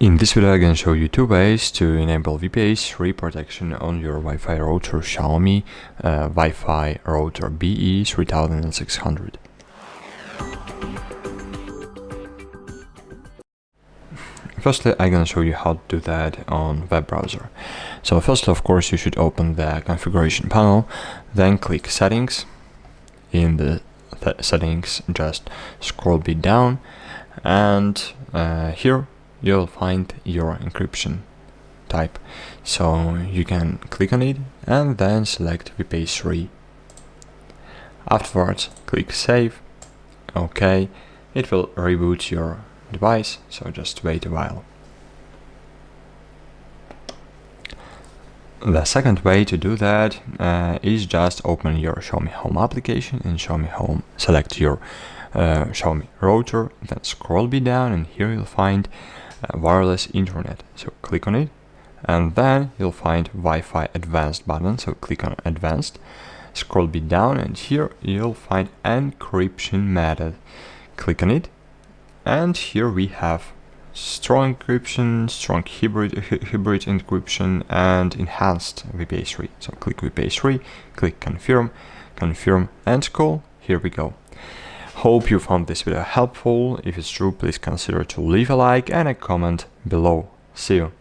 In this video, I'm going to show you two ways to enable WPA3 protection on your Wi-Fi router XIAOMI Wi-Fi Router BE3600. Firstly, I'm going to show you how to do that on web browser. So first, of course, you should open the configuration panel, then click Settings. In the settings, just scroll a bit down, and here you'll find your encryption type. So you can click on it and then select WPA3. Afterwards, click Save. OK, it will reboot your device, so just wait a while. The second way to do that is just open your XIAOMI Home application. In XIAOMI Home, select your XIAOMI router, then scroll a bit down, and here you'll find wireless internet. So click on it, and then you'll find Wi-Fi Advanced button. So click on Advanced, scroll a bit down, and here you'll find encryption method. Click on it, and here we have strong encryption, strong hybrid encryption, and enhanced WPA3. So click WPA3, click confirm, and call. Here we go. Hope you found this video helpful. If it's true, please consider to leave a like and a comment below. See you.